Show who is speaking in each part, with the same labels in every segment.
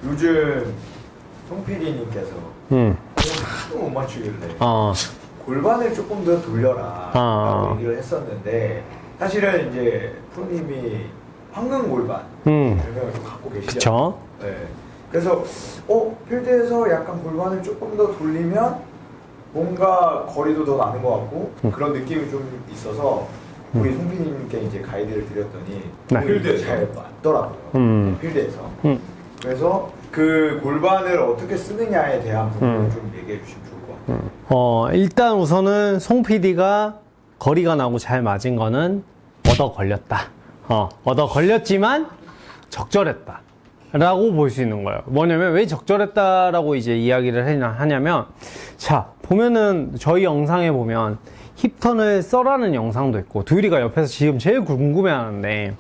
Speaker 1: 요즘 송 PD님께서 하도 못 맞추길래 골반을 조금 더 돌려라 라고 얘기를 했었는데, 사실은 이제 프로님이 황금 골반 별명을 좀 갖고 계시죠. 네. 그래서 필드에서 약간 골반을 조금 더 돌리면 뭔가 거리도 더 나는 것 같고 그런 느낌이 좀 있어서 우리 송 PD님께 이제 가이드를 드렸더니 필드에 잘 맞더라고요. 필드에서. 그래서 그 골반을 어떻게 쓰느냐에 대한 부분을 좀 얘기해 주시면 좋을 것 같아요.
Speaker 2: 일단 우선은 송 PD가 거리가 나고 잘 맞은 거는 얻어 걸렸다. 얻어 걸렸지만 적절했다 라고 볼 수 있는 거예요. 뭐냐면 왜 적절했다라고 이제 이야기를 하냐면, 자 보면은 저희 영상에 보면 힙턴을 써라는 영상도 있고, 두유리가 옆에서 지금 제일 궁금해 하는데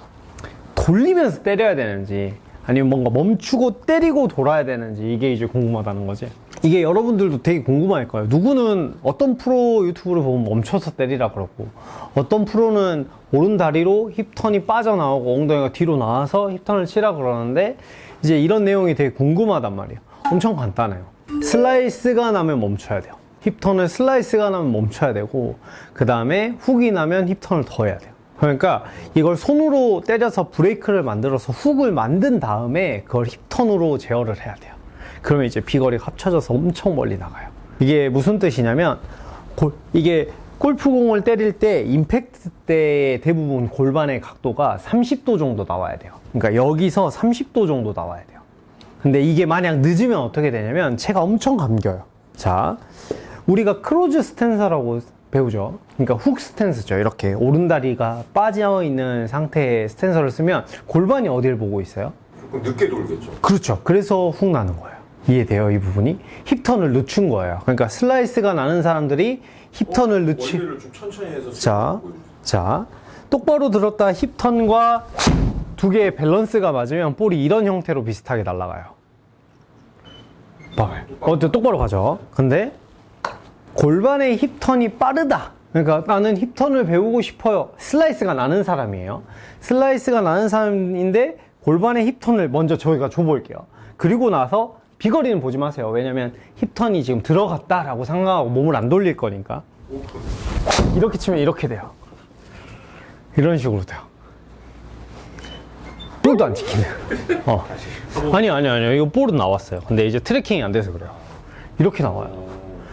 Speaker 2: 돌리면서 때려야 되는지 아니면 뭔가 멈추고 때리고 돌아야 되는지, 이게 이제 궁금하다는 거지. 이게 여러분들도 되게 궁금할 거예요. 누구는 어떤 프로 유튜브를 보면 멈춰서 때리라 그러고, 어떤 프로는 오른다리로 힙턴이 빠져나오고 엉덩이가 뒤로 나와서 힙턴을 치라 그러는데, 이제 이런 내용이 되게 궁금하단 말이에요. 엄청 간단해요. 슬라이스가 나면 멈춰야 돼요. 힙턴을 슬라이스가 나면 멈춰야 되고, 그 다음에 훅이 나면 힙턴을 더 해야 돼요. 그러니까 이걸 손으로 때려서 브레이크를 만들어서 훅을 만든 다음에 그걸 힙턴으로 제어를 해야 돼요. 그러면 이제 비거리가 합쳐져서 엄청 멀리 나가요. 이게 무슨 뜻이냐면, 이게 골프공을 때릴 때 임팩트 때 대부분 골반의 각도가 30도 정도 나와야 돼요. 그러니까 여기서 30도 정도 나와야 돼요. 근데 이게 만약 늦으면 어떻게 되냐면 채가 엄청 감겨요. 자, 우리가 크로즈 스탠스라고 배우죠. 그러니까 훅 스탠스죠. 이렇게 오른다리가 빠져 있는 상태의 스탠서를 쓰면 골반이 어디를 보고 있어요?
Speaker 1: 조금 늦게 돌겠죠.
Speaker 2: 그렇죠. 그래서 훅 나는 거예요. 이해돼요? 이 부분이? 힙턴을 늦춘 거예요. 그러니까 슬라이스가 나는 사람들이 힙턴을 늦추.
Speaker 1: 원리를 좀 천천히 해서.
Speaker 2: 자, 똑바로 들었다 힙턴과 두 개의 밸런스가 맞으면 볼이 이런 형태로 비슷하게 날아가요. 봐봐요. 똑바로 가죠. 근데 골반의 힙턴이 빠르다. 그러니까 나는 힙턴을 배우고 싶어요. 슬라이스가 나는 사람이에요. 슬라이스가 나는 사람인데 골반의 힙턴을 먼저 저희가 줘볼게요. 그리고 나서 비거리는 보지 마세요. 왜냐면 힙턴이 지금 들어갔다라고 생각하고 몸을 안 돌릴 거니까. 이렇게 치면 이렇게 돼요. 이런 식으로 돼요. 볼도 안 찍히네. 아니요. 이거 볼은 나왔어요. 근데 이제 트래킹이 안 돼서 그래요. 이렇게 나와요.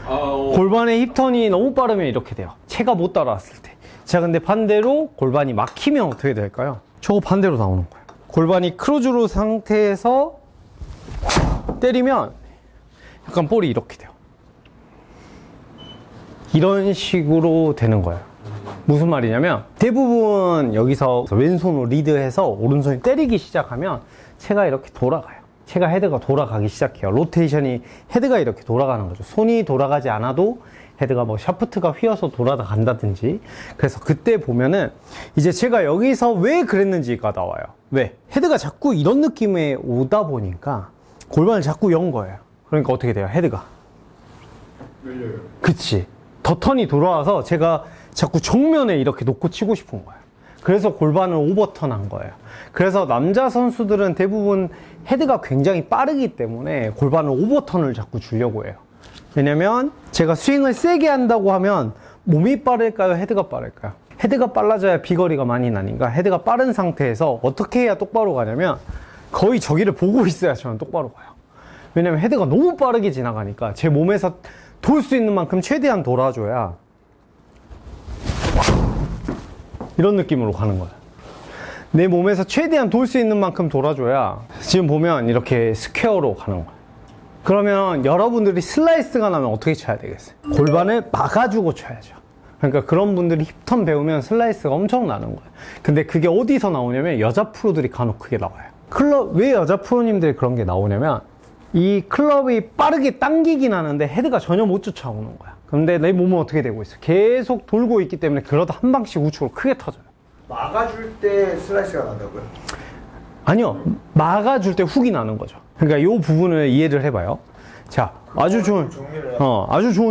Speaker 2: 골반의 힙턴이 너무 빠르면 이렇게 돼요. 채가 못 따라왔을 때. 자, 근데 반대로 골반이 막히면 어떻게 될까요? 저거 반대로 나오는 거예요. 골반이 크루즈로 상태에서 때리면 약간 볼이 이렇게 돼요. 이런 식으로 되는 거예요. 무슨 말이냐면, 대부분 여기서 왼손으로 리드해서 오른손이 때리기 시작하면 채가 이렇게 돌아가요. 채가 헤드가 돌아가기 시작해요. 로테이션이 헤드가 이렇게 돌아가는 거죠. 손이 돌아가지 않아도 헤드가 뭐 샤프트가 휘어서 돌아간다든지. 그래서 그때 보면은 이제 제가 여기서 왜 그랬는지가 나와요. 왜? 헤드가 자꾸 이런 느낌에 오다 보니까 골반을 자꾸 연 거예요. 그러니까 어떻게 돼요? 헤드가
Speaker 1: 밀려요.
Speaker 2: 그치. 더 턴이 돌아와서 제가 자꾸 정면에 이렇게 놓고 치고 싶은 거예요. 그래서 골반을 오버턴 한 거예요. 그래서 남자 선수들은 대부분 헤드가 굉장히 빠르기 때문에 골반을 오버턴을 자꾸 주려고 해요. 왜냐면 제가 스윙을 세게 한다고 하면 몸이 빠를까요? 헤드가 빠를까요? 헤드가 빨라져야 비거리가 많이 나니까 헤드가 빠른 상태에서 어떻게 해야 똑바로 가냐면 거의 저기를 보고 있어야 저는 똑바로 가요. 왜냐면 헤드가 너무 빠르게 지나가니까 제 몸에서 돌 수 있는 만큼 최대한 돌아줘야 이런 느낌으로 가는 거야. 내 몸에서 최대한 돌 수 있는 만큼 돌아줘야 지금 보면 이렇게 스퀘어로 가는 거야. 그러면 여러분들이 슬라이스가 나면 어떻게 쳐야 되겠어요? 골반을 막아주고 쳐야죠. 그러니까 그런 분들이 힙턴 배우면 슬라이스가 엄청 나는 거예요. 근데 그게 어디서 나오냐면 여자 프로들이 간혹 그게 나와요. 왜 여자 프로님들이 그런 게 나오냐면 이 클럽이 빠르게 당기긴 하는데 헤드가 전혀 못 쫓아오는 거야. 근데 내 몸은 어떻게 되고 있어? 계속 돌고 있기 때문에 그러다 한 방씩 우측으로 크게 터져요.
Speaker 1: 막아줄 때 슬라이스가 난다고요?
Speaker 2: 아니요. 막아줄 때 훅이 나는 거죠. 그러니까 이 부분을 이해를 해봐요. 자, 아주 좋은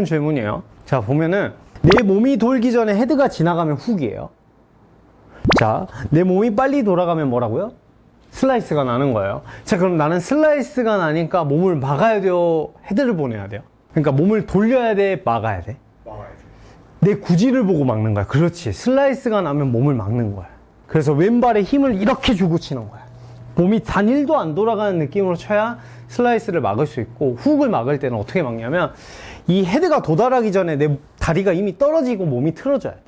Speaker 2: 질문이에요. 자, 보면은 내 몸이 돌기 전에 헤드가 지나가면 훅이에요. 자, 내 몸이 빨리 돌아가면 뭐라고요? 슬라이스가 나는 거예요. 자, 그럼 나는 슬라이스가 나니까 몸을 막아야 돼요? 헤드를 보내야 돼요? 그러니까 몸을 돌려야 돼? 막아야 돼?
Speaker 1: 막아야죠.
Speaker 2: 내 구질을 보고 막는 거야. 그렇지. 슬라이스가 나면 몸을 막는 거야. 그래서 왼발에 힘을 이렇게 주고 치는 거야. 몸이 단 1도 안 돌아가는 느낌으로 쳐야 슬라이스를 막을 수 있고, 훅을 막을 때는 어떻게 막냐면 이 헤드가 도달하기 전에 내 다리가 이미 떨어지고 몸이 틀어져야 돼.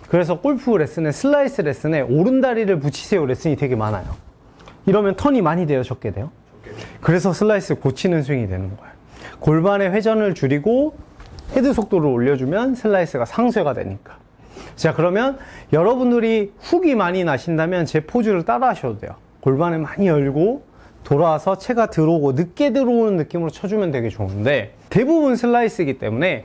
Speaker 2: 그래서 골프 레슨에, 슬라이스 레슨에 오른다리를 붙이세요 레슨이 되게 많아요. 이러면 턴이 많이 돼요, 적게 돼요? 그래서 슬라이스 고치는 스윙이 되는 거예요. 골반의 회전을 줄이고 헤드 속도를 올려주면 슬라이스가 상쇄가 되니까. 자, 그러면 여러분들이 훅이 많이 나신다면 제 포즈를 따라 하셔도 돼요. 골반을 많이 열고 돌아와서 채가 들어오고 늦게 들어오는 느낌으로 쳐주면 되게 좋은데, 대부분 슬라이스이기 때문에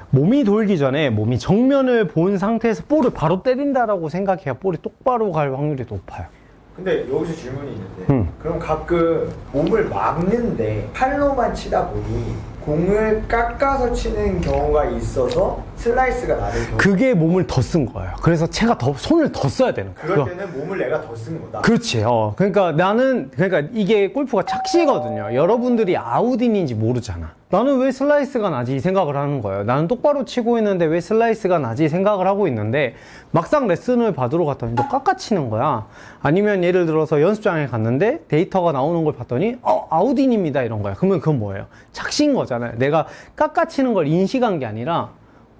Speaker 2: 몸이 돌기 전에 몸이 정면을 본 상태에서 볼을 바로 때린다라고 생각해야 볼이 똑바로 갈 확률이 높아요.
Speaker 1: 근데 여기서 질문이 있는데 그럼 가끔 몸을 막는데 팔로만 치다 보니 공을 깎아서 치는 경우가 있어서 슬라이스가 나는 경우.
Speaker 2: 그게 몸을 더 쓴 거예요. 그래서 채가 더 손을 더 써야 되는 거예요.
Speaker 1: 그럴 때는 몸을 내가 더 쓴 거다.
Speaker 2: 그렇지. 그러니까 그러니까 이게 골프가 착시거든요. 여러분들이 아웃인인지 모르잖아. 나는 왜 슬라이스가 나지 이 생각을 하는 거예요. 나는 똑바로 치고 있는데 왜 슬라이스가 나지 생각을 하고 있는데, 막상 레슨을 받으러 갔더니 너 깎아치는 거야. 아니면 예를 들어서 연습장에 갔는데 데이터가 나오는 걸 봤더니 아웃인입니다 이런 거야. 그러면 그건 뭐예요? 착시인 거잖아요. 내가 깎아치는 걸 인식한 게 아니라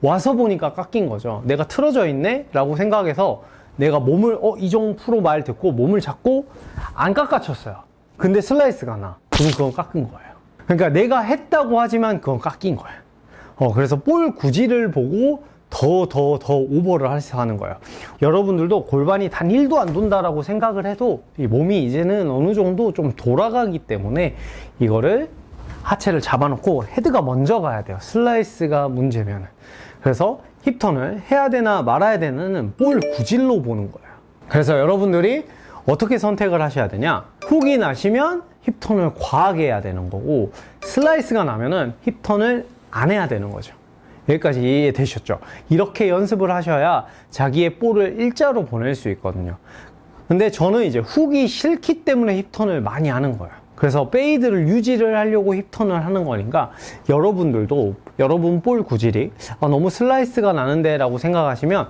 Speaker 2: 와서 보니까 깎인 거죠. 내가 틀어져 있네? 라고 생각해서 내가 몸을 이종 프로 말 듣고 몸을 잡고 안 깎아쳤어요. 근데 슬라이스가 나. 그럼 그건 깎은 거예요. 그러니까 내가 했다고 하지만 그건 깎인 거예요. 그래서 볼 구질을 보고 더 오버를 하는 거예요. 여러분들도 골반이 단 1도 안 돈다라고 생각을 해도 이 몸이 이제는 어느 정도 좀 돌아가기 때문에 이거를 하체를 잡아놓고 헤드가 먼저 가야 돼요. 슬라이스가 문제면은. 그래서 힙턴을 해야 되나 말아야 되나는 볼 구질로 보는 거예요. 그래서 여러분들이 어떻게 선택을 하셔야 되냐? 훅이 나시면 힙턴을 과하게 해야 되는 거고, 슬라이스가 나면은 힙턴을 안 해야 되는 거죠. 여기까지 이해되셨죠? 이렇게 연습을 하셔야 자기의 볼을 일자로 보낼 수 있거든요. 근데 저는 이제 훅이 싫기 때문에 힙턴을 많이 하는 거예요. 그래서 페이드를 유지를 하려고 힙턴을 하는 거니까, 여러분들도 여러분 볼 구질이 너무 슬라이스가 나는데 라고 생각하시면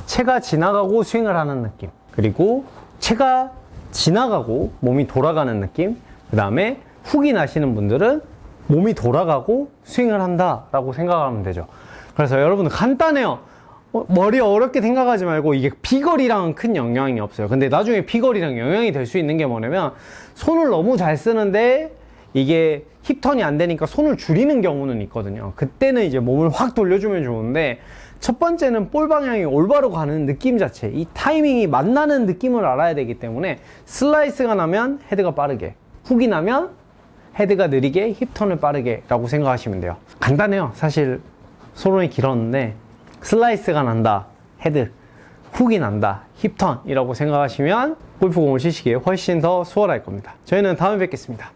Speaker 2: 채가 지나가고 스윙을 하는 느낌, 그리고 채가 지나가고 몸이 돌아가는 느낌, 그 다음에 훅이 나시는 분들은 몸이 돌아가고 스윙을 한다 라고 생각하면 되죠. 그래서 여러분들 간단해요. 머리 어렵게 생각하지 말고, 이게 비거리랑은 큰 영향이 없어요. 근데 나중에 비거리랑 영향이 될 수 있는 게 뭐냐면, 손을 너무 잘 쓰는데 이게 힙턴이 안 되니까 손을 줄이는 경우는 있거든요. 그때는 이제 몸을 확 돌려주면 좋은데, 첫 번째는 볼 방향이 올바로 가는 느낌 자체, 이 타이밍이 만나는 느낌을 알아야 되기 때문에, 슬라이스가 나면 헤드가 빠르게, 훅이 나면 헤드가 느리게, 힙턴을 빠르게 라고 생각하시면 돼요. 간단해요. 사실 소론이 길었는데, 슬라이스가 난다, 헤드, 훅이 난다, 힙턴이라고 생각하시면 골프공을 치시기에 훨씬 더 수월할 겁니다. 저희는 다음에 뵙겠습니다.